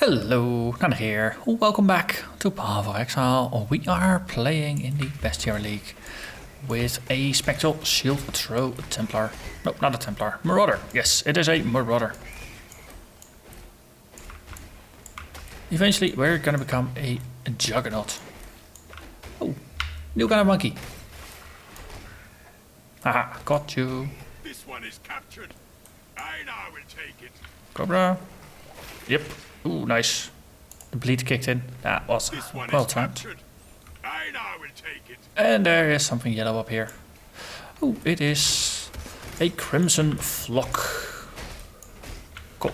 Hello, Narnach here. Welcome back to Path of Exile. We are playing in the Bestiary League with a Spectral Shield Throw Templar. No, not a Templar. Marauder. Yes, it is a Marauder. Eventually, we're gonna become a Juggernaut. Oh, new kind of monkey. Haha, got you. This one is captured. I now will take it. Cobra. Yep. Ooh, nice. The bleed kicked in. That was well timed. I now will take it. And there is something yellow up here. Oh, it is a crimson flock. Cool.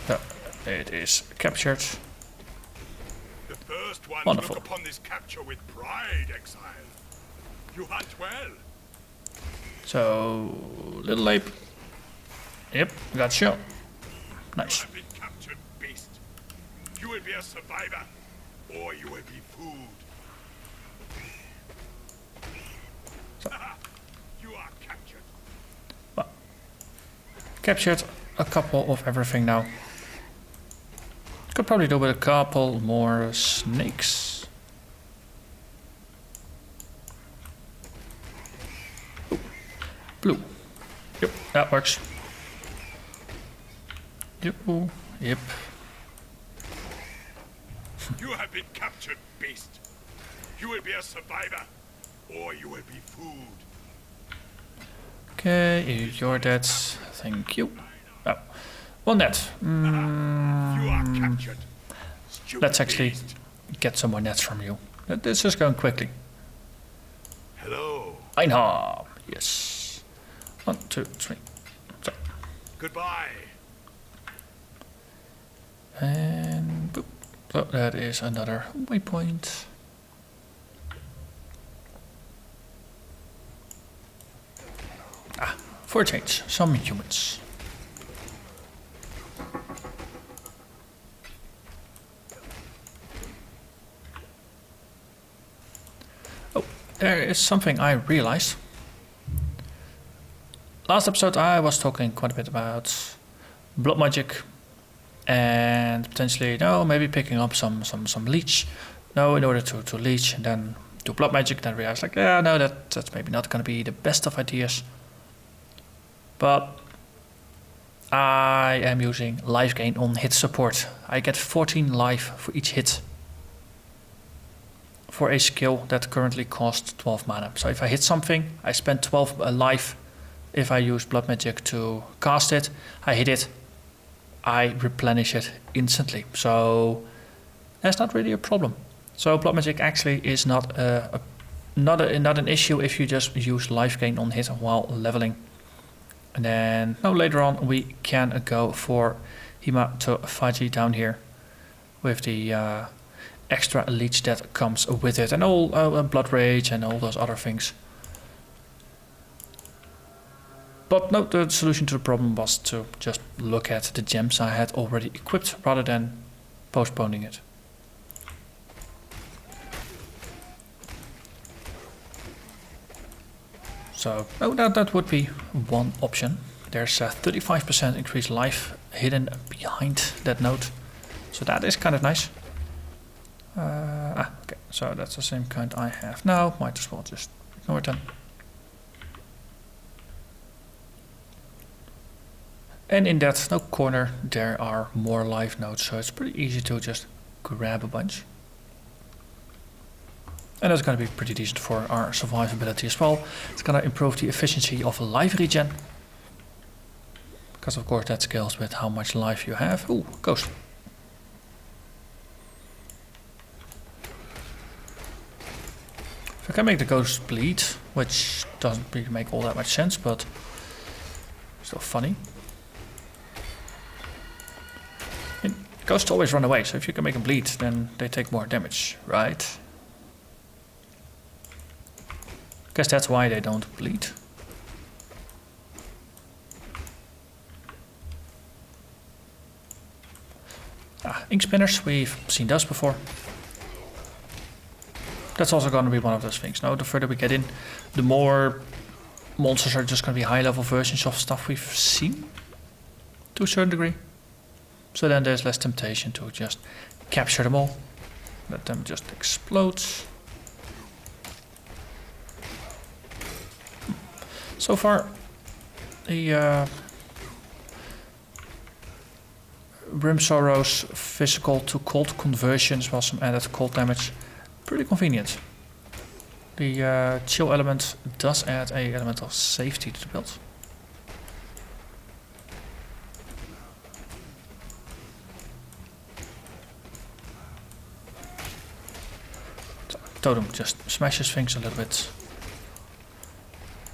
Yeah, it is captured. The first one Wonderful. look upon this capture with pride, Exile. You hunt well. So, little ape. Yep, got shot. You Nice. have been captured, beast. You will be a survivor, or you will be food. So. You are captured. Well, captured a couple of everything now. Could probably do with a couple more snakes. Ooh. Blue. Yep, that works. Yep. You have been captured, beast. You will be a survivor, or you will be food. Okay, you're dead. Thank you. Oh, one dead. You are captured. Stupid Let's actually beast. get some more nets from you. This is going quickly. Hello. Einhorn. Yes. 1, 2, 3. So. Goodbye. And boop. So that is another waypoint. For a change, some humans. Oh, there is something I realized. Last episode I was talking quite a bit about blood magic and potentially maybe picking up some leech. In order to leech and then do blood magic, then realize that's maybe not gonna be the best of ideas. But I am using life gain on hit support. I get 14 life for each hit for a skill that currently costs 12 mana. So if I hit something, I spend 12 life. If I use blood magic to cast it, I hit it, I replenish it instantly. So that's not really a problem. So blood magic actually is not an issue if you just use life gain on hit while leveling. And then later on we can go for Hematophagy down here with the extra leech that comes with it and all blood rage and all those other things. But no, the solution to the problem was to just look at the gems I had already equipped rather than postponing it. So that would be one option. There's a 35% increased life hidden behind that node. So that is kind of nice. Okay, so that's the same kind I have now. Might as well just ignore it then. And in that corner there are more life nodes, so it's pretty easy to just grab a bunch. And that's going to be pretty decent for our survivability as well. It's going to improve the efficiency of life regen. Because of course that scales with how much life you have. Ooh, ghost. If I can make the ghost bleed, which doesn't really make all that much sense, but still funny. And ghosts always run away, so if you can make them bleed, then they take more damage, right? Guess that's why they don't bleed. Ink spinners, we've seen those before. That's also going to be one of those things. The further we get in, the more monsters are just going to be high level versions of stuff we've seen to a certain degree. So then there's less temptation to just capture them all. Let them just explode. So far, the Brim Sorrow's physical to cold conversions was some added cold damage. Pretty convenient. The chill element does add a element of safety to the build. Totem just smashes things a little bit.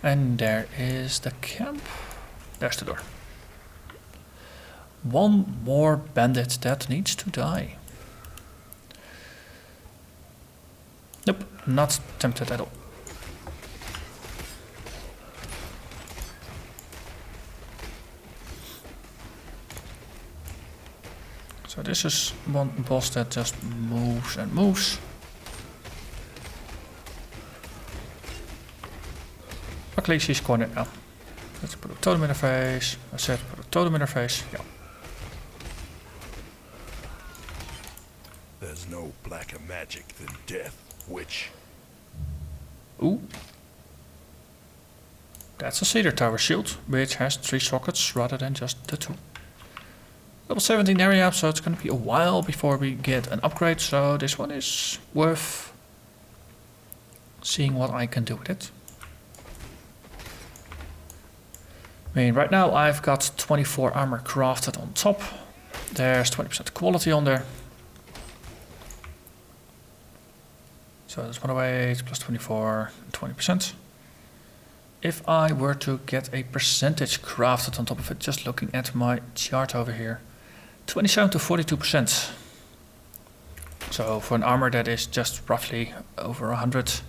And there is the camp. There's the door. One more bandit that needs to die. Nope, not tempted at all. So this is one boss that just moves and moves. Luckily she's cornered now. Let's put a totem in her face. I said put a totem in her face. Yeah. There's no blacker magic than death, witch. Ooh. That's a Cedar Tower shield, which has 3 sockets rather than just the 2. Level 17 area, so it's gonna be a while before we get an upgrade, so this one is worth seeing what I can do with it. I mean, right now I've got 24 armor crafted on top. There's 20% quality on there. So that's 108 plus 24, 20%. If I were to get a percentage crafted on top of it, just looking at my chart over here, 27 to 42%. So for an armor that is just roughly over 100,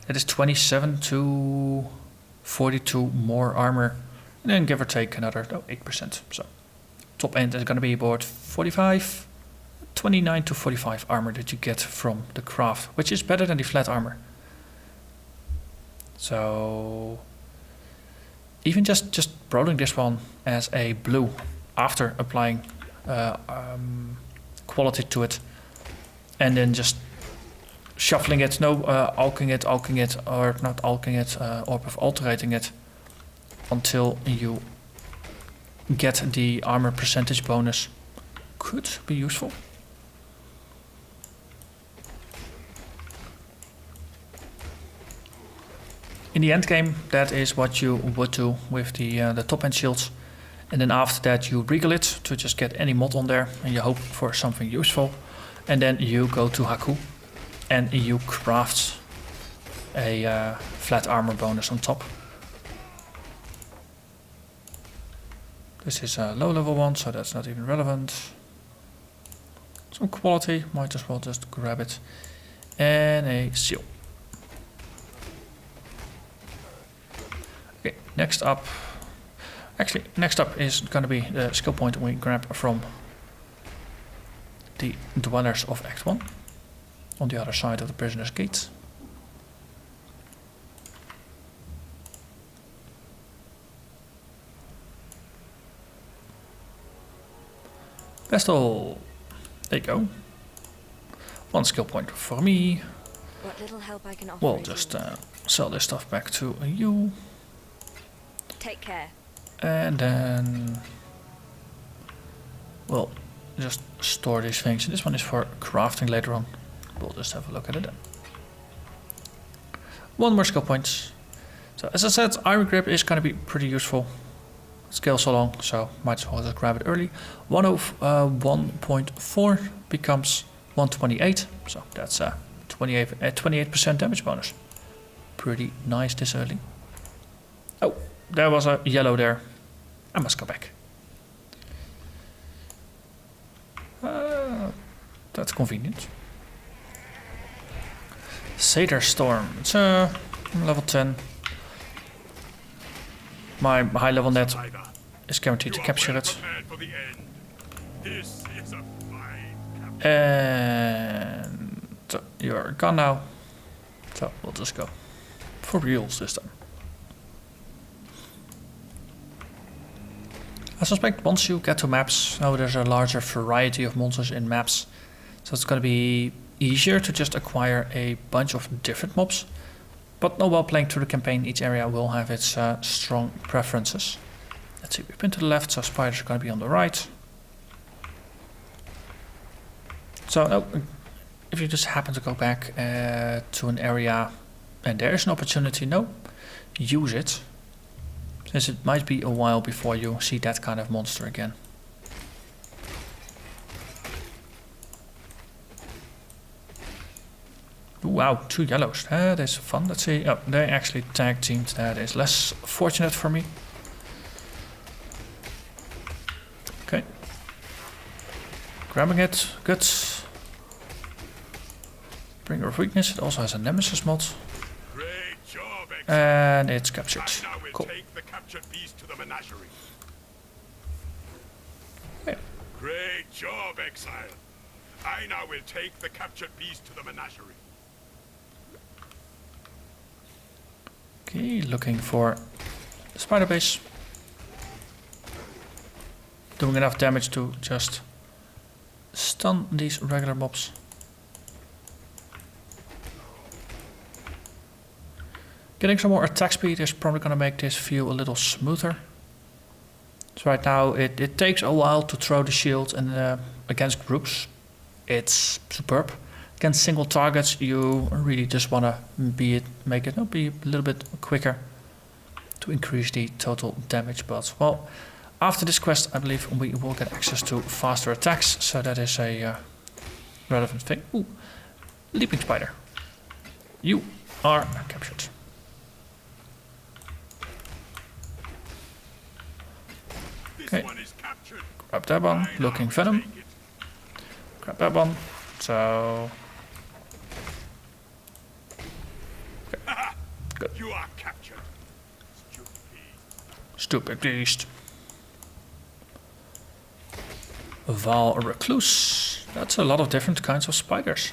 that is 27 to 42 more armor, and then give or take another 8%. So top end is going to be about 45, 29 to 45 armor that you get from the craft, which is better than the flat armor. So even just rolling this one as a blue after applying quality to it, and then just shuffling it, alking it, or not alking it, or alterating it until you get the armor percentage bonus could be useful. In the end game, that is what you would do with the top end shields, and then after that you regal it to just get any mod on there, and you hope for something useful, and then you go to Haku and you craft a flat armor bonus on top. This is a low level one, so that's not even relevant. Some quality, might as well just grab it, and a seal. Okay, next up is going to be the skill point we grab from the Dwellers of Act 1 on the other side of the Prisoner's Gate. Vestal, there you go. 1 skill point for me. What little help I can offer. We'll just sell this stuff back to you. Take care. And then we'll just store these things. This one is for crafting later on. We'll just have a look at it then. 1 more skill point. So as I said, Iron Grip is going to be pretty useful. Scales so long, so might as well just grab it early. 101.4 becomes 128, so that's a 28% damage bonus. Pretty nice this early. Oh, there was a yellow there. I must go back. That's convenient. Cedar Storm. It's level 10. My high level net is guaranteed to capture it. And you're gone now. So we'll just go for reals this time. I suspect once you get to maps, now there's a larger variety of monsters in maps, so it's going to be easier to just acquire a bunch of different mobs. But no, while playing through the campaign, each area will have its strong preferences. Let's see, we've been to the left, so spiders are going to be on the right. So if you just happen to go back to an area and there is an opportunity, use it. Since it might be a while before you see that kind of monster again. Ooh, wow, 2 yellows. That is fun. Let's see. Oh, they actually tag teamed. That is less fortunate for me. Okay. Grabbing it. Good. Bringer of Weakness. It also has a Nemesis mod. Great job, Exile. And it's captured. I now will Cool. take the captured beast to the menagerie. Yeah. Great job, Exile. I now will take the captured beast to the menagerie. Okay, looking for the spider base. Doing enough damage to just stun these regular mobs. Getting some more attack speed is probably going to make this view a little smoother. So right now it takes a while to throw the shield, and against groups it's superb. Against single targets you really just want to be a little bit quicker to increase the total damage. But well, after this quest I believe we will get access to faster attacks, so that is a relevant thing. Ooh, leaping spider. You are captured. Okay, grab that one, looking venom. Grab that one, so... Okay. Good. You are captured. Stupid beast. Vaal recluse. That's a lot of different kinds of spiders.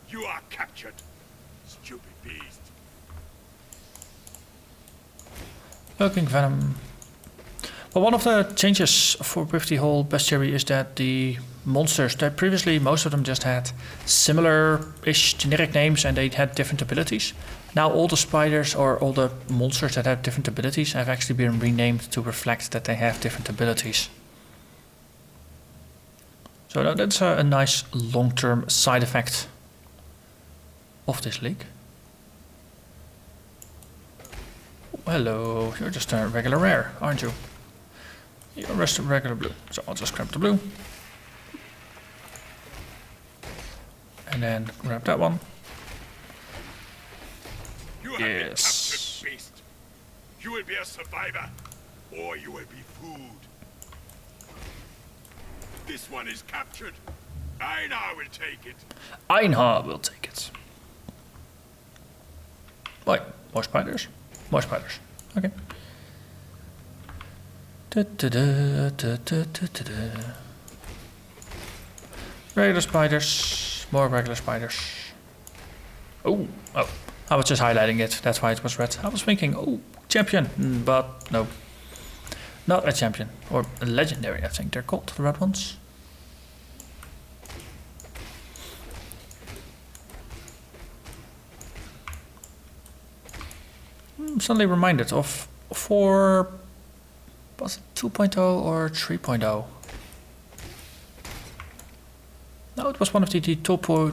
You are captured. Stupid beast. Looking venom. Well, one of the changes with the whole bestiary is that the monsters, that previously most of them just had similar-ish generic names and they had different abilities. Now all the spiders or all the monsters that have different abilities have actually been renamed to reflect that they have different abilities. So that's a nice long-term side effect of this league. Hello, you're just a regular rare, aren't you? You're just a regular blue, so I'll just grab the blue. And then grab that one. You have been captured, beast. You will be a survivor, or you will be food. This one is captured. Einar will take it. Einar will take it. Wait, more spiders? More spiders. Okay. Regular spiders, more regular spiders. Oh, I was just highlighting it, that's why it was red. I was thinking, oh, champion, but no. Not a champion, or a legendary, I think they're called, the red ones. I'm suddenly reminded of 4... Was it 2.0 or 3.0? No, it was one of the 2.x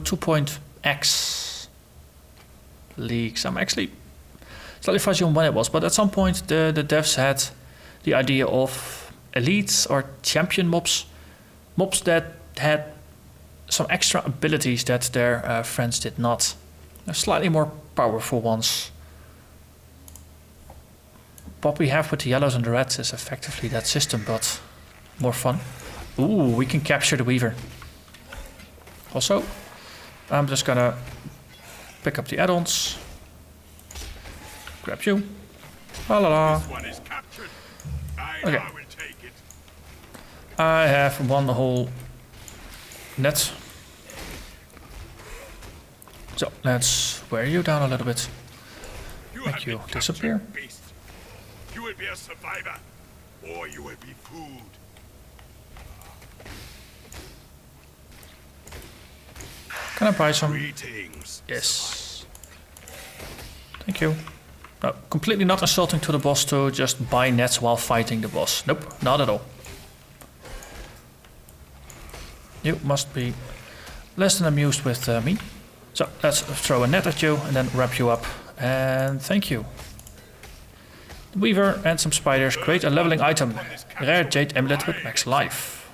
leagues. I'm actually slightly fuzzy on when it was, but at some point the devs had the idea of elites or champion mobs. Mobs that had some extra abilities that their friends did not. They're slightly more powerful ones. What we have with the yellows and the reds is effectively that system, but more fun. Ooh, we can capture the Weaver. Also, I'm just gonna pick up the add-ons. Grab you. La la la. Okay. I have one whole net. So let's wear you down a little bit. Make you disappear. will be a survivor, or you will be food. Can I buy some? Greetings. Yes. Thank you. No, completely not insulting to the boss to just buy nets while fighting the boss. Nope, not at all. You must be less than amused with me. So let's throw a net at you and then wrap you up. And thank you. The Weaver and some spiders create a leveling item. Rare jade amulet with max life.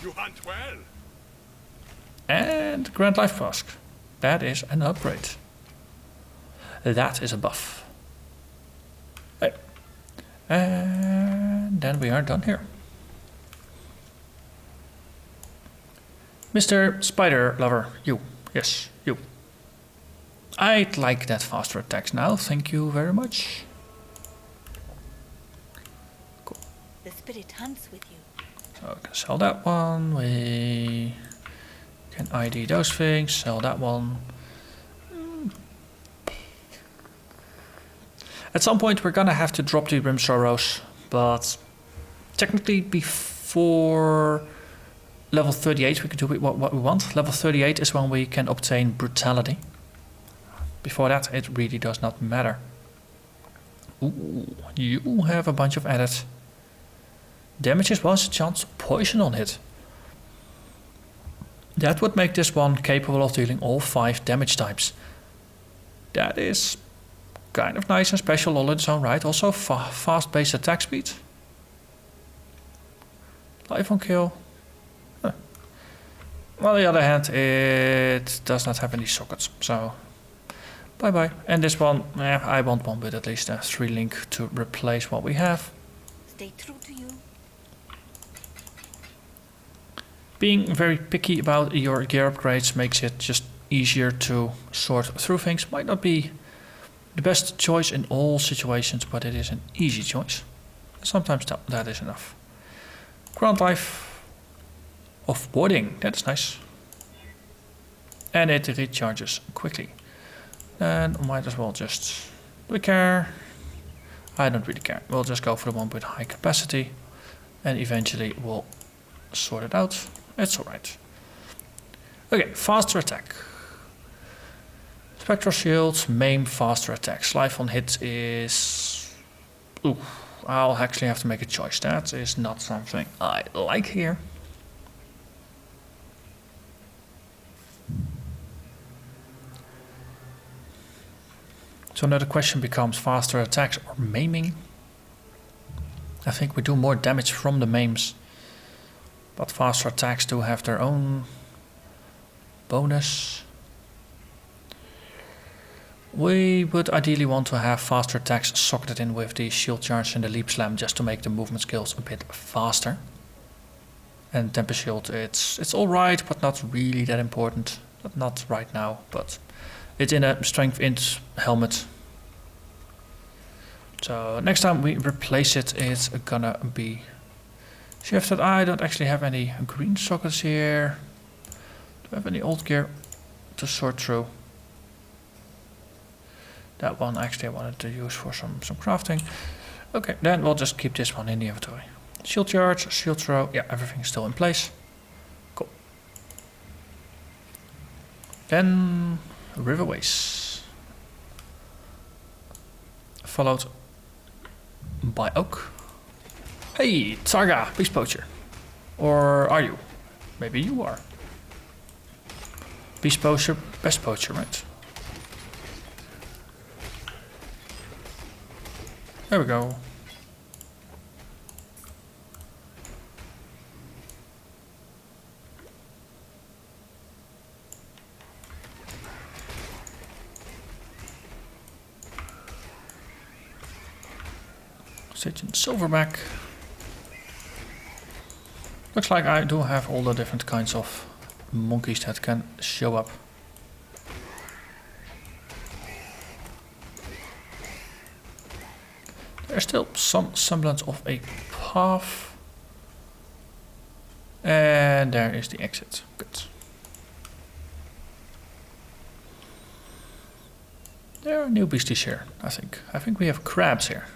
You hunt well. And Grand Life Flask. That is an upgrade. That is a buff. Hey. And then we are done here. Mr. Spider Lover, you. Yes, you. I'd like that faster attacks now, thank you very much. Cool. The spirit hunts with you. So I can sell that one, we can ID those things, sell that one. At some point we're gonna have to drop the Rim Sorrows, but technically before level 38 we can do what we want. Level 38 is when we can obtain Brutality. Before that it really does not matter. Ooh, you have a bunch of added damages, once a chance poison on hit. That would make this one capable of dealing all 5 damage types. That is kind of nice and special all in its own right. Also fast base attack speed. Life on kill. On the other hand, it does not have any sockets, so bye bye. And this one, I want one with at least a 3 link to replace what we have. Stay true to you. Being very picky about your gear upgrades makes it just easier to sort through things. Might not be the best choice in all situations, but it is an easy choice. Sometimes that is enough. Grand Life of Warding, that's nice. And it recharges quickly. And might as well just, do we care? I don't really care. We'll just go for the one with high capacity and eventually we'll sort it out. It's alright. Okay, faster attack. Spectral Shield, maim, faster attacks. Life on hit is... Ooh, I'll actually have to make a choice. That is not something I like here. So now the question becomes faster attacks or maiming. I think we do more damage from the maims, but faster attacks do have their own bonus. We would ideally want to have faster attacks socketed in with the shield charge and the leap slam just to make the movement skills a bit faster. And Tempest Shield, it's alright, but not really that important. Not right now, but it's in a strength int helmet. So next time we replace it, it's gonna be shifted. I don't actually have any green sockets here. Do I have any old gear to sort through? That one actually I wanted to use for some crafting. Okay, then we'll just keep this one in the inventory. Shield charge, shield throw, yeah, everything's still in place. Cool. Then Riverways. Followed by Oak. Hey, Targa, Beast Poacher. Or are you? Maybe you are. Beast Poacher, Best Poacher, right? There we go. Sage and Silverback. Looks like I do have all the different kinds of monkeys that can show up. There's still some semblance of a path. And there is the exit. Good. There are new beasties here, I think. I think we have crabs here.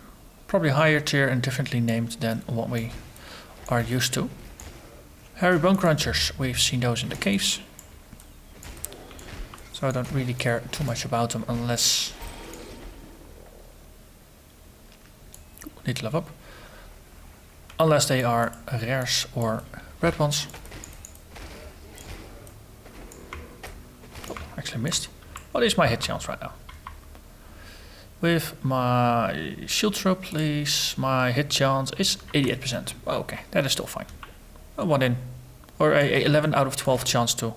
Probably higher tier and differently named than what we are used to. Hairy bone crunchers, we've seen those in the caves. So I don't really care too much about them unless... Need to level up. Unless they are rares or red ones. Oh, actually missed. What is my hit chance right now? With my shield throw, please, my hit chance is 88%. Oh, okay, that is still fine. A 1 in, or a 11 out of 12 chance to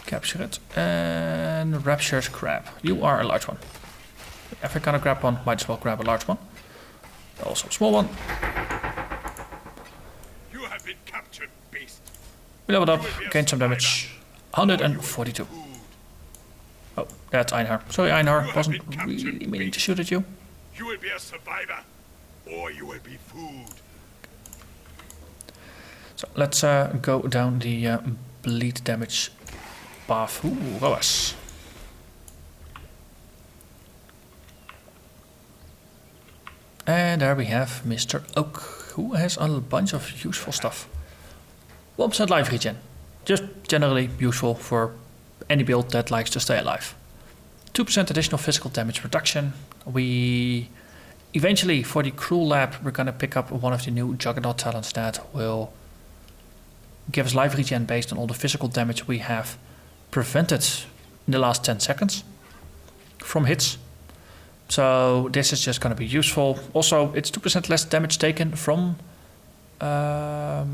capture it. And Rapture's crab. You are a large one. If I gonna grab one, might as well grab a large one. Also a small one. You have been captured, beast. We leveled up, gained some damage. 142. Oh, that's Einhar. Sorry, Einhar. Wasn't really meaning to shoot at you. You will be a survivor, or you will be food. So let's go down the bleed damage path. Ooh, Roas. And there we have Mr. Oak, who has a bunch of useful stuff. 1% life regen. Just generally useful for any build that likes to stay alive. 2% additional physical damage reduction. We eventually, for the Cruel Lab, we're gonna pick up one of the new Juggernaut talents that will give us life regen based on all the physical damage we have prevented in the last 10 seconds from hits. So this is just gonna be useful. Also, it's 2% less damage taken from the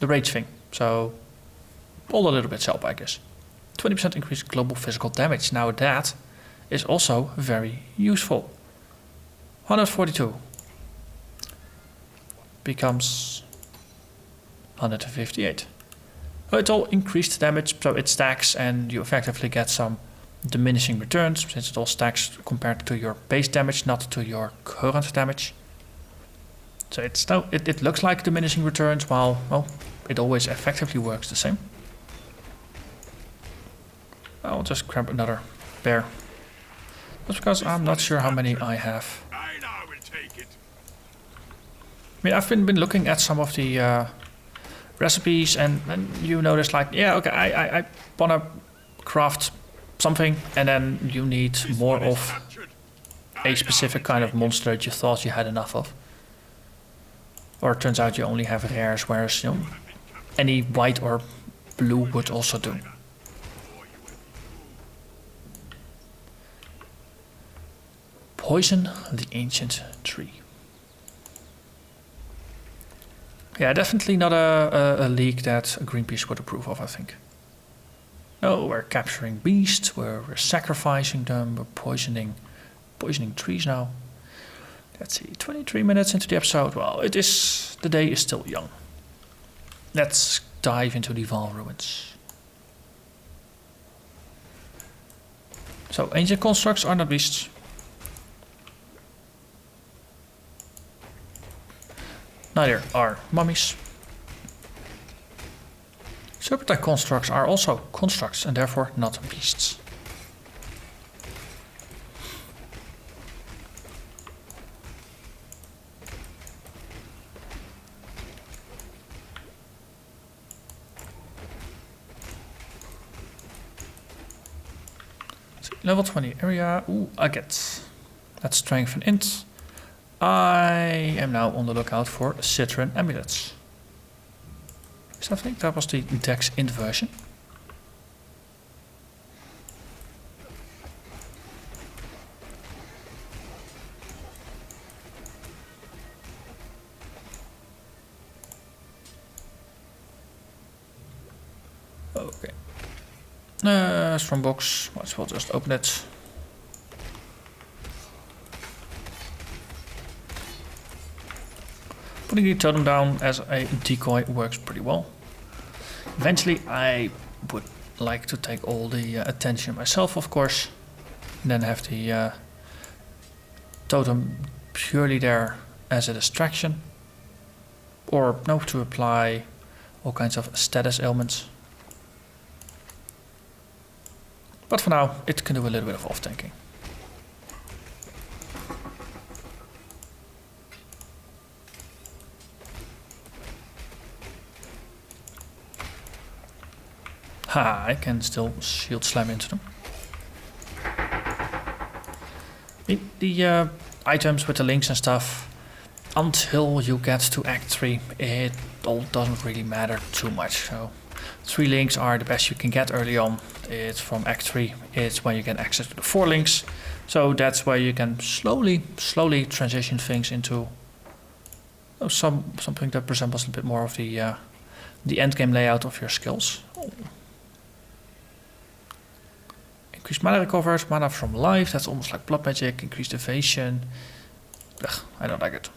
rage thing. So all a little bit help, I guess. 20% increased global physical damage. Now that is also very useful. 142 becomes 158. It's all increased damage, so it stacks and you effectively get some diminishing returns since it all stacks compared to your base damage, not to your current damage. So it looks like diminishing returns, while, well, it always effectively works the same. I'll just grab another bear. That's because I'm not sure how many I have. I now will take it. I mean, I've been looking at some of the recipes and you notice like, yeah, okay, I wanna craft something and then you need more of a specific kind of monster that you thought you had enough of. Or it turns out you only have rares, whereas, you know, any white or blue would also do. Poison the ancient tree. Yeah, definitely not a league that Greenpeace would approve of, I think. No, we're capturing beasts, we're sacrificing them, we're poisoning trees now. Let's see, 23 minutes into the episode. Well, the day is still young. Let's dive into the Vaal ruins. So, ancient constructs are not beasts. Neither are mummies. Serpentine constructs are also constructs and therefore not beasts. Level 20 area. Ooh, agate. That's strength and int. I am now on the lookout for Citron amulets. I think that was the Dex int version. Okay. Strong box. Might as well just open it. Putting the totem down as a decoy works pretty well. Eventually I would like to take all the attention myself, of course, and then have the totem purely there as a distraction, or no, to apply all kinds of status ailments. But for now it can do a little bit of off-tanking. Ha, I can still shield slam into them. The items with the links and stuff, until you get to Act 3, it all doesn't really matter too much. So 3 links are the best you can get early on. It's from Act 3, it's when you get access to the 4 links. So that's where you can slowly transition things into something that resembles a bit more of the end game layout of your skills. Increased mana recovered, mana from life, that's almost like blood magic. Increased evasion. Ugh, I don't like it.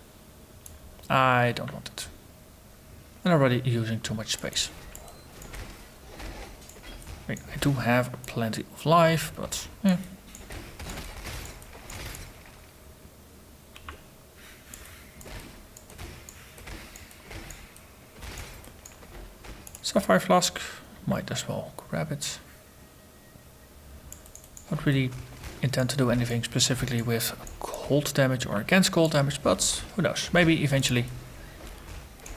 I don't want it. I'm already using too much space. I do have plenty of life, but yeah. Sapphire Flask, might as well grab it. Don't really intend to do anything specifically with cold damage or against cold damage, but who knows, maybe eventually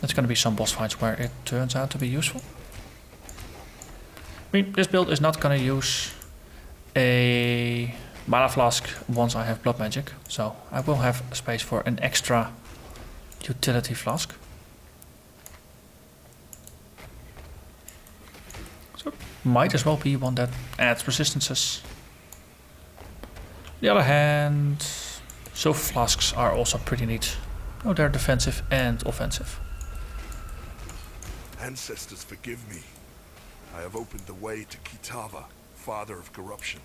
there's going to be some boss fights where it turns out to be useful. I mean, this build is not going to use a mana flask once I have blood magic, so I will have space for an extra utility flask. So might as well be one that adds resistances. On the other hand, Silver Flasks are also pretty neat. Oh, they're defensive and offensive. Ancestors, forgive me. I have opened the way to Kitava, father of corruption.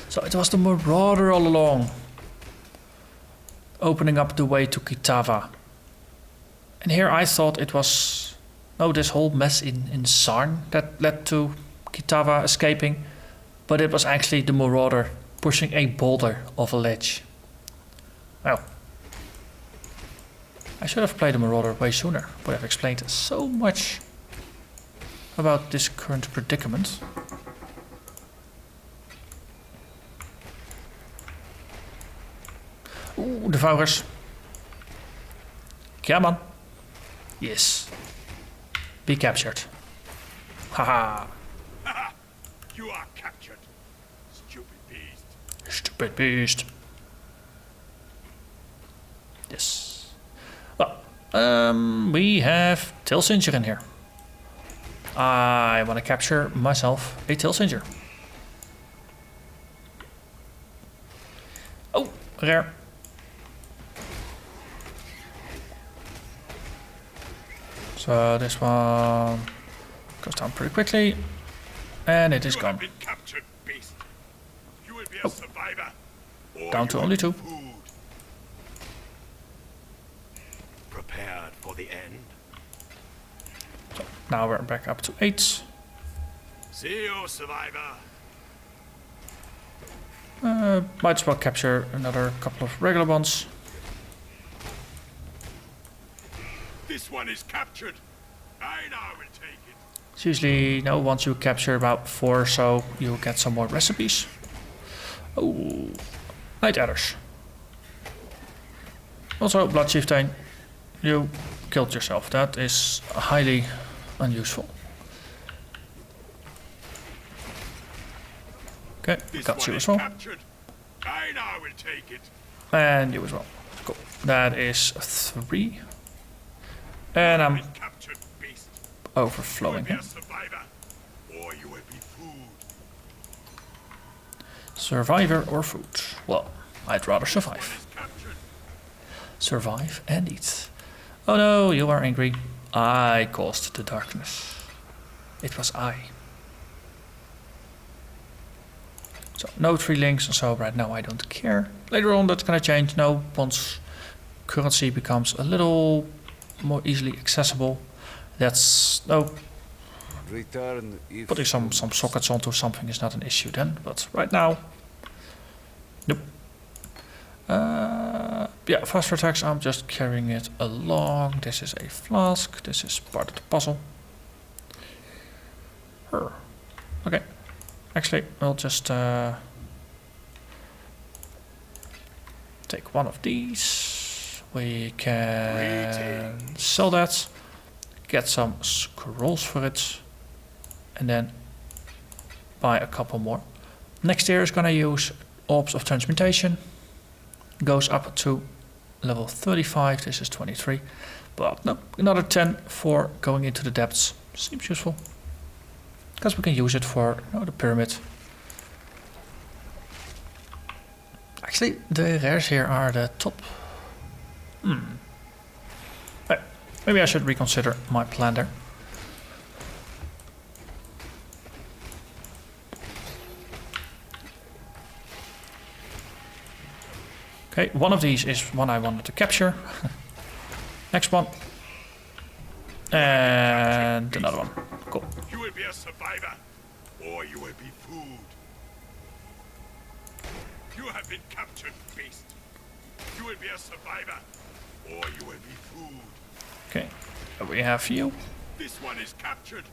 So it was the Marauder all along, opening up the way to Kitava. And here I thought it was this whole mess in Sarn that led to Kitava escaping, but it was actually the Marauder pushing a boulder of a ledge. Well, I should have played the Marauder way sooner, would have explained so much about this current predicament. Ooh, Devourers. Come on. Yes. Be captured. Haha. You are captured, stupid beast. Stupid beast. Yes. Well, we have Tailsinger in here. I want to capture myself a Tailsinger. Oh, rare. So this one goes down pretty quickly, and it is You gone. have been captured, beast. You will be a survivor. Or Down you to will only be 2. food. Prepared for the end. So now we're back up to 8. See you, survivor. Might as well capture another couple of regular ones. This one is captured. I now will take it. It's usually, once you capture about 4 or so, you'll get some more recipes. Oh, Night Adders. Also, Blood Chieftain, you killed yourself. That is highly unuseful. Okay, This got one you is as well. captured. I now will take it. And you as well. Cool. That is 3. And I'm Been captured, beast. overflowing You will him. be a survivor, or you will be food. Survivor or food? Well, I'd rather One survive. is captured. Survive and eat. Oh no, you are angry. I caused the darkness. It was I. So no 3 links, so right now I don't care. Later on that's gonna change. No, once currency becomes a little more easily accessible, that's Return if putting some sockets onto something is not an issue then. But right now, nope. Yeah, faster attacks, I'm just carrying it along. This is a flask, this is part of the puzzle. Okay, actually, we'll just take one of these. We can sell that, get some scrolls for it. and then buy a couple more. Next tier is gonna use Orbs of Transmutation. Goes up to level 35, this is 23. But no, another 10 for going into the depths. Seems useful. Because we can use it for the pyramid. Actually, the rares here are the top. Hey, maybe I should reconsider my plan there. Okay, one of these is one I wanted to capture. Next one. And another one. Cool. You will be a survivor, or you will be food. You have been captured, beast. You will be a survivor, or you will be food. Okay, we have you. This one is captured.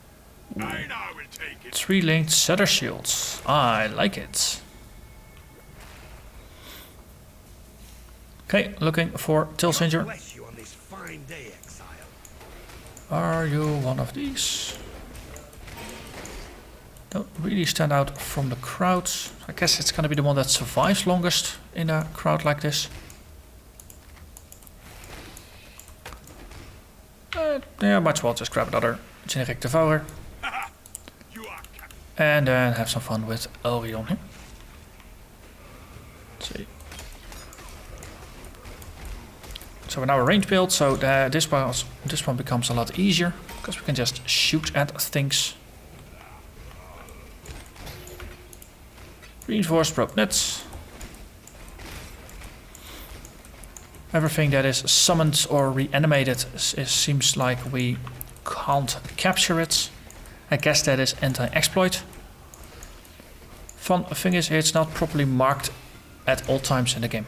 I now will take it. 3 linked setter shields. I like it. Okay, looking for Tilsinger. Bless you on this fine day, Exile. Are you one of these? Don't really stand out from the crowd. I guess it's gonna be the one that survives longest in a crowd like this. Yeah, might as well just grab another generic devourer. You are captured. And then have some fun with Orion here. Let's see. So we're now a range build, so this one becomes a lot easier because we can just shoot at things. Reinforced rope nets. Everything that is summoned or reanimated seems like we can't capture it. I guess that is anti-exploit. Fun thing is, it's not properly marked at all times in the game.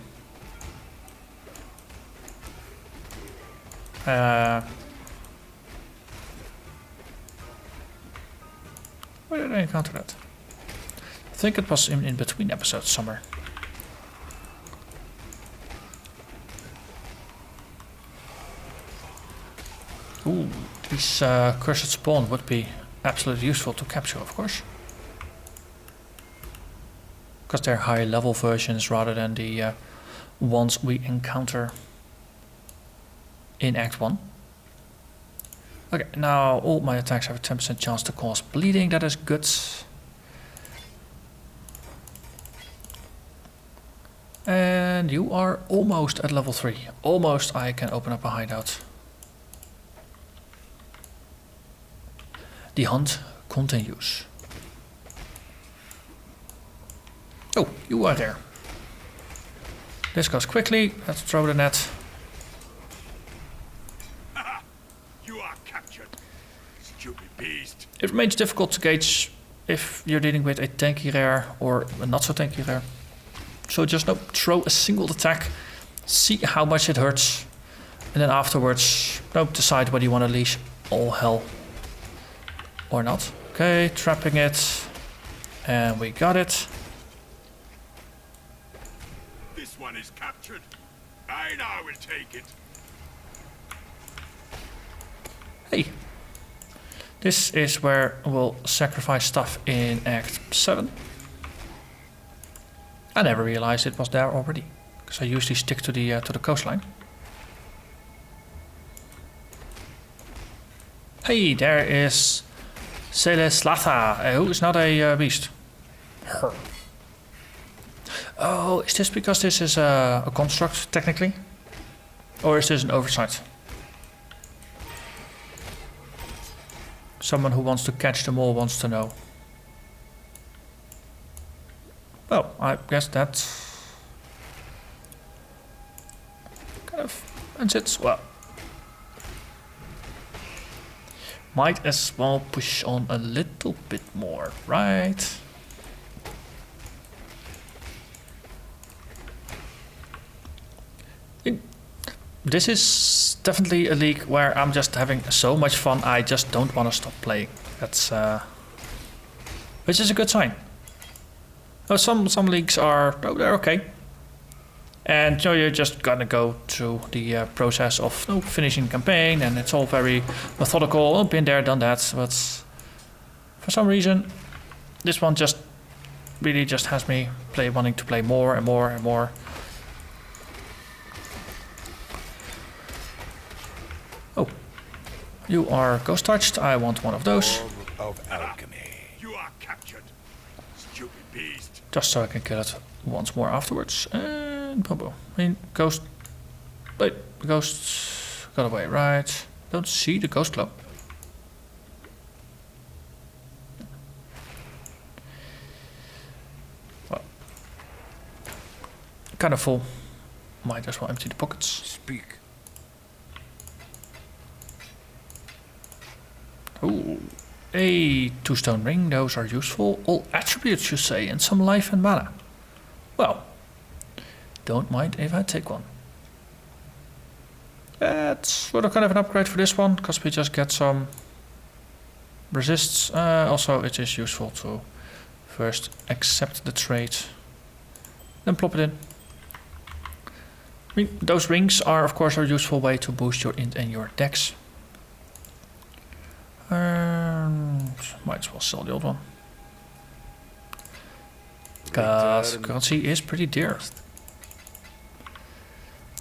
Where did I encounter that? I think it was in between episodes somewhere. Ooh, these cursed spawn would be absolutely useful to capture, of course. Because they're high level versions rather than the ones we encounter in Act 1. Okay, now all my attacks have a 10% chance to cause bleeding, that is good. And you are almost at level 3. Almost I can open up a hideout. The hunt continues. Oh, you are there. This goes quickly. Let's throw the net. You are captured. Stupid beast. It remains difficult to gauge if you're dealing with a tanky rare or a not so tanky rare. So just throw a single attack, see how much it hurts, and then afterwards decide whether you want to leash all hell or not. Okay, trapping it, and we got it. This one is captured. I now will take it. Hey, this is where we'll sacrifice stuff in Act 7. I never realized it was there already, because I usually stick to the coastline. Hey, there is Celeslatha, who is not a beast. Her. Oh, is this because this is a construct, technically? Or is this an oversight? Someone who wants to catch them all wants to know. Well, I guess that kind of ends it. Well, might as well push on a little bit more, right? This is definitely a league where I'm just having so much fun. I just don't want to stop playing. That's which is a good sign. Some leagues are they're okay, and you're just gonna go through the process of finishing the campaign, and it's all very methodical. Been there, done that. But For some reason, this one just really just has me wanting to play more and more and more. Oh, you are ghost touched. I want one of those. Of alchemy. You are captured, stupid beast. Just so I can kill it once more afterwards. And boom, boom. I mean, ghost. Wait, the ghost got away, right? Don't see the ghost glow. Well, kind of full. Might as well empty the pockets. Speak. Ooh, a 2-stone ring. Those are useful. All attributes, you say, and some life and mana. Well, don't mind if I take one. That's sort of kind of an upgrade for this one, because we just get some resists. Also, it is useful to first accept the trait, then plop it in. I mean, those rings are, of course, a useful way to boost your int and your dex. Might as well sell the old one, because currency is pretty dear.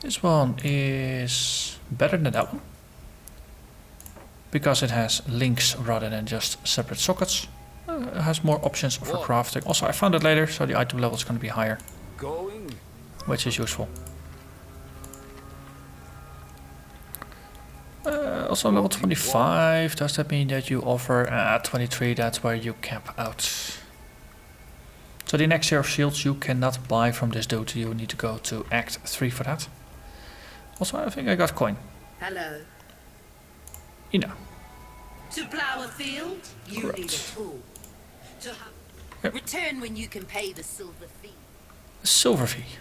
This one is better than that one, because it has links rather than just separate sockets. It has more options for crafting. Also, I found it later, so the item level is going to be higher, which is useful. Also level 25, does that mean that you offer 23, that's where you cap out. So the next tier of shields you cannot buy from this dude, you need to go to Act 3 for that. Also, I think I got coin. Hello. You know. To plow a field, you Correct. need a tool. To Yep. return when you can pay the silver fee. Silver fee.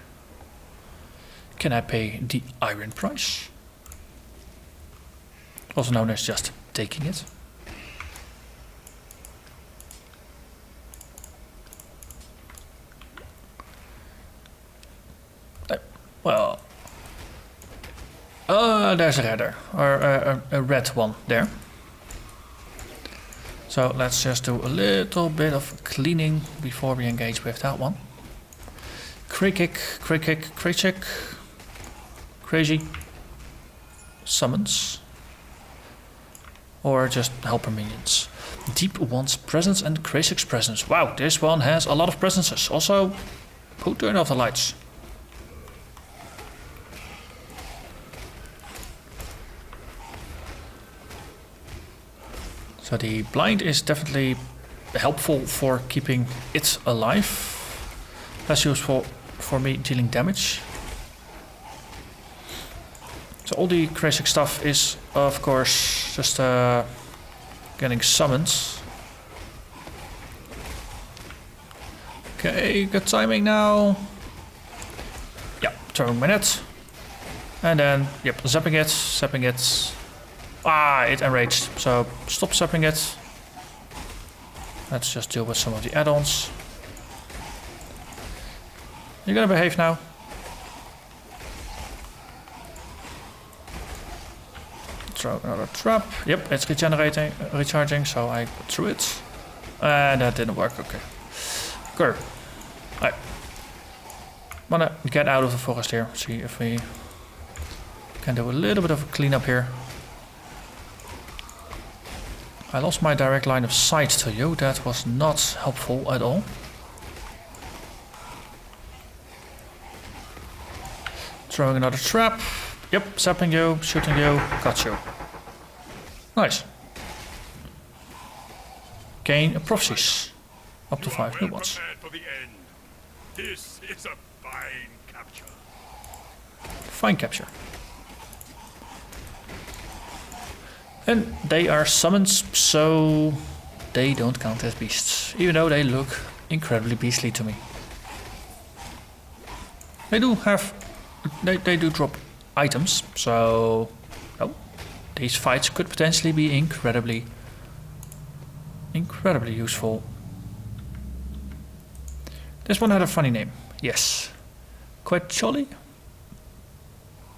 Can I pay the iron price? Also known as just taking it. Well, there's a redder, or a red one there. So let's just do a little bit of cleaning before we engage with that one. Crit kick, crit kick, crit check. Crazy. Summons. Or just helper minions. Deep One's presence and Krasik's presence. Wow, this one has a lot of presences. Also, who turned off the lights? So the blind is definitely helpful for keeping it alive. Less useful for me dealing damage. So all the Krasik stuff is, of course, just getting summons. Okay, good timing now. Yeah, throwing my net. And then, yep, zapping it. Ah, it enraged, so stop zapping it. Let's just deal with some of the add-ons. You're gonna behave now. Throw another trap. Yep, it's recharging, so I threw it. And that didn't work, okay. Good. Alright. Wanna get out of the forest here, see if we can do a little bit of a cleanup here. I lost my direct line of sight to you, that was not helpful at all. Throwing another trap. Yep, zapping you, shooting you, got you. Nice. Gain prophecies. Up to 5 new ones. Prepared for the end. This is a fine capture. Fine capture. And they are summons, so they don't count as beasts, even though they look incredibly beastly to me. They do have, they do drop items, so these fights could potentially be incredibly useful. This one had a funny name, yes. Quite jolly.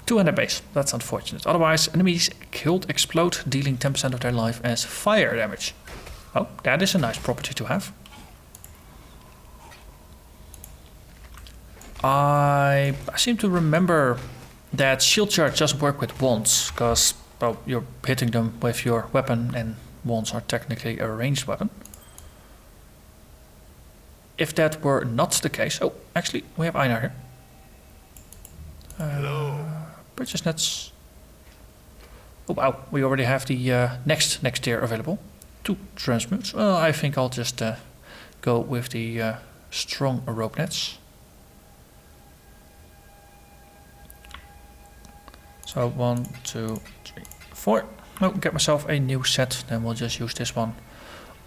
200 base, that's unfortunate. Otherwise, enemies killed explode, dealing 10% of their life as fire damage. Oh, that is a nice property to have. I seem to remember that shield charge doesn't work with wands, because, well, you're hitting them with your weapon, and wands are technically a ranged weapon. If that were not the case... Oh, actually, we have Einar here. Purchase nets. Oh, wow, we already have the next tier available. 2 transmutes. Well, I think I'll just go with the strong rope nets. So 1, 2, 3, 4. Oh, get myself a new set. Then we'll just use this one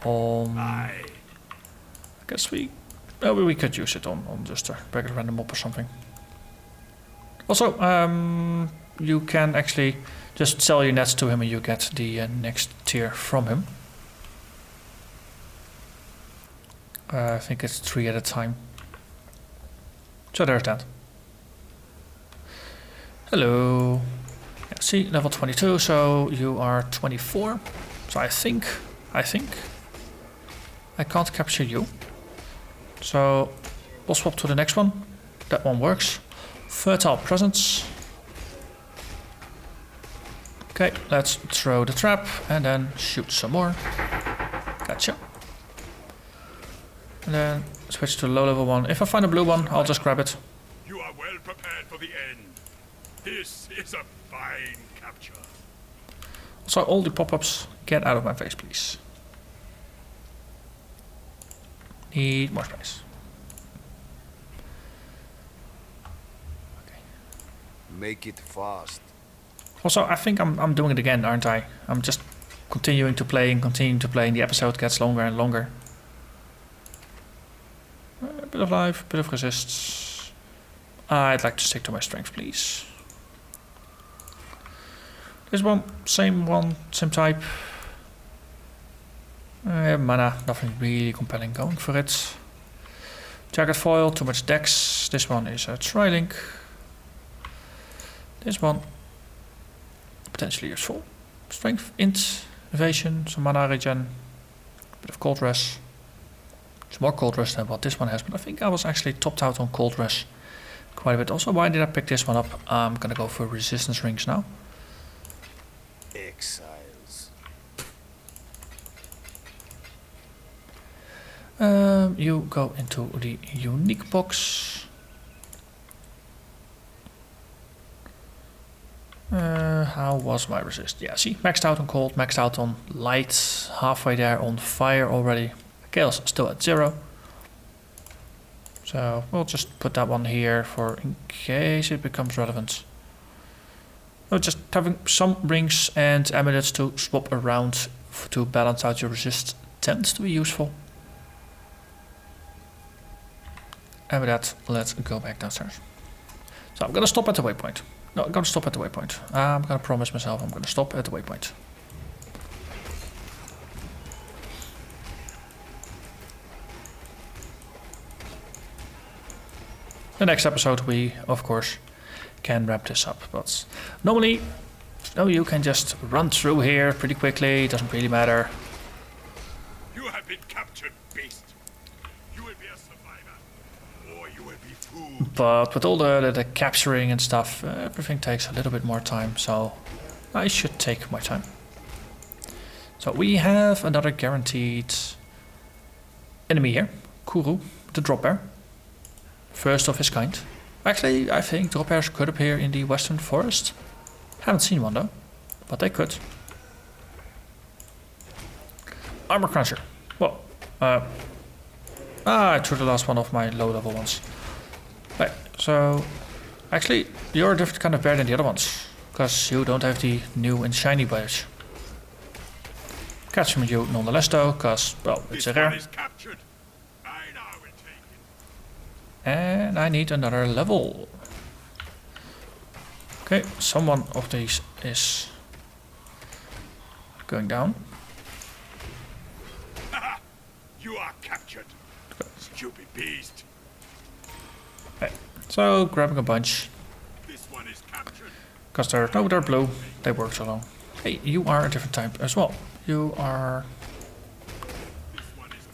on... I guess we could use it on just a regular random mob or something. Also, you can actually just sell your nets to him and you get the next tier from him. I think it's 3 at a time. So there's that. Hello. Yeah, see, level 22, so you are 24. So I think I can't capture you. So we'll swap to the next one. That one works. Fertile presence. Okay, let's throw the trap and then shoot some more. Gotcha. And then switch to low level one. If I find a blue one, I'll just grab it. You are well prepared for the end. This is a fine capture. So all the pop-ups, get out of my face, please. Need more space. Okay. Make it fast. Also, I think I'm doing it again, aren't I? I'm just continuing to play and continuing to play, and the episode gets longer and longer. A bit of life, a bit of resists. I'd like to stick to my strength, please. This one, same type. Mana, nothing really compelling going for it. Jagged foil, too much dex. This one is a tri-link. This one, potentially useful. Strength, int, evasion, some mana regen, a bit of cold rush. It's more cold rush than what this one has, but I think I was actually topped out on cold rush quite a bit. Also, why did I pick this one up? I'm gonna go for resistance rings now. Exiles. You go into the unique box. How was my resist? Yeah, see, maxed out on cold, maxed out on light, halfway there on fire already. Chaos still at 0. So we'll just put that one here for in case it becomes relevant. Just having some rings and amulets to swap around to balance out your resist tends to be useful. And with that, let's go back downstairs. So I'm gonna stop at the waypoint. No, I'm gonna stop at the waypoint. I'm gonna promise myself I'm gonna stop at the waypoint. The next episode we, of course, can wrap this up, but normally, you can just run through here pretty quickly, it doesn't really matter. You have been captured, beast. You will be a survivor, or you will be food. But with all the capturing and stuff, everything takes a little bit more time, so I should take my time. So we have another guaranteed enemy here, Kuru, the drop bear. First of his kind. Actually, I think drop bears could appear in the Western Forest. Haven't seen one though, but they could. Armor Cruncher. Well, I threw the last one of my low level ones. Right, so actually you're a different kind of bear than the other ones, because you don't have the new and shiny badge. Catch from you nonetheless though, because, well, it's a rare. And I need another level. Okay, someone of these is going down. You are captured, stupid beast. Okay, so grabbing a bunch. This one is captured. Because they're blue, they work so long. Hey, you are a different type as well. You are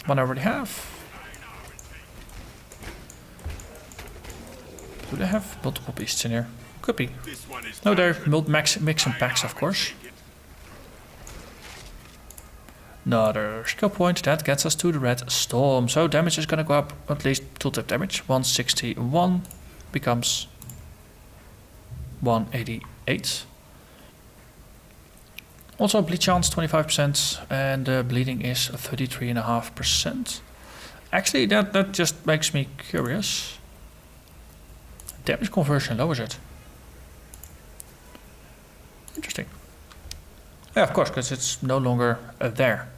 One I already have. Do they have multiple beasts in here? Could be. This one is No, they're captured. mix and packs, of course. Another skill point that gets us to the red storm. So damage is gonna go up at least tooltip damage. 161 becomes 188. Also bleed chance 25% and bleeding is 33.5%. Actually, that just makes me curious. Damage conversion lowers it. Interesting. Yeah, of course, because it's no longer there.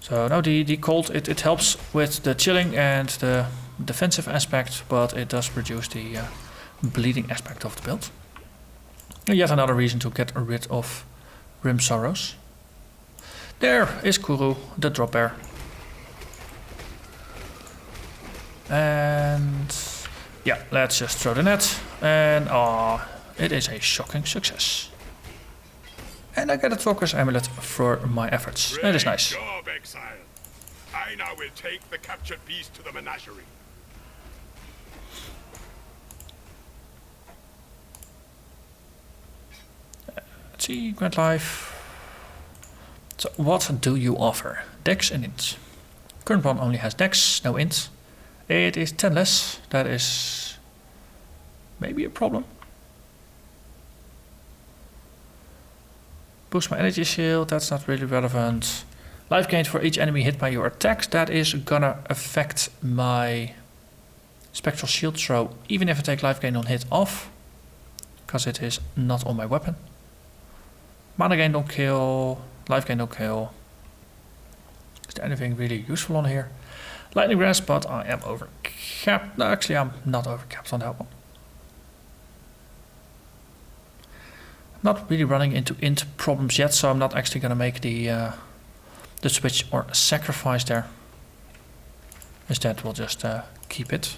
So now the cold, it helps with the chilling and the defensive aspect, but it does reduce the bleeding aspect of the build. And yet another reason to get rid of Rim Sorrows. There is Kuru, the drop bear. And yeah, let's just throw the net. And it is a shocking success. And I get a Talker's Amulet for my efforts. That is nice. Great job, Exile. I now will take the captured beast to the menagerie. Let's see, Grand Life. So what do you offer? Dex and int. Current one only has Dex, no int. It is 10 less. That is maybe a problem. Boost my energy shield, that's not really relevant. Life gained for each enemy hit by your attacks, that is gonna affect my Spectral Shield Throw, even if I take life gain on hit off, because it is not on my weapon. Mana gain don't kill, life gain don't kill. Is there anything really useful on here? Lightning Grasp, but I am overcapped. No, actually I'm not overcapped on that one. Not really running into int problems yet, so I'm not actually going to make the switch or sacrifice there. Instead, we'll just keep it.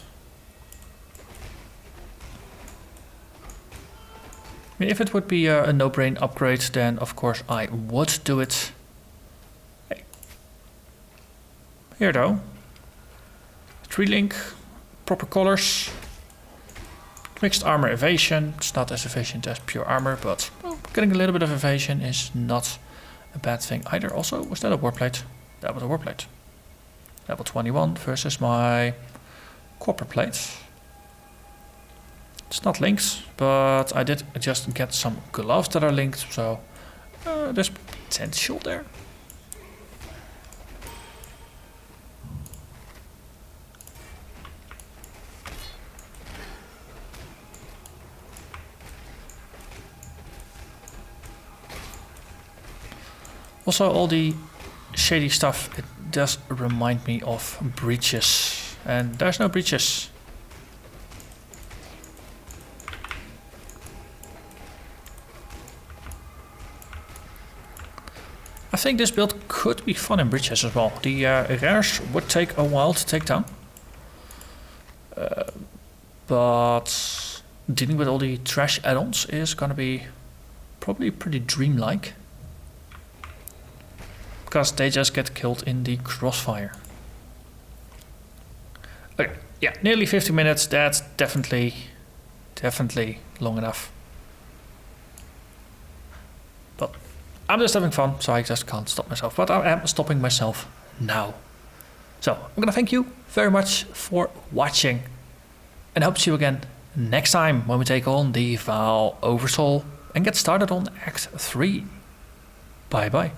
I mean, if it would be a no-brain upgrade, then of course I would do it. Hey. Here though. 3-link, proper colors. Mixed armor evasion, it's not as efficient as pure armor, but well, getting a little bit of evasion is not a bad thing either. Also, was that a warplate? That was a warplate. Level 21 versus my copper plate. It's not linked, but I did just get some gloves that are linked, so there's potential there. Also, all the shady stuff, it does remind me of breaches, and there's no breaches. I think this build could be fun in breaches as well. The rares would take a while to take down, but dealing with all the trash add-ons is gonna be probably pretty dreamlike. Because they just get killed in the crossfire. Okay, yeah, nearly 50 minutes, that's definitely long enough. But I'm just having fun, so I just can't stop myself. But I am stopping myself now. So, I'm gonna thank you very much for watching. And hope to see you again next time when we take on the Vaal overhaul and get started on Act 3. Bye bye.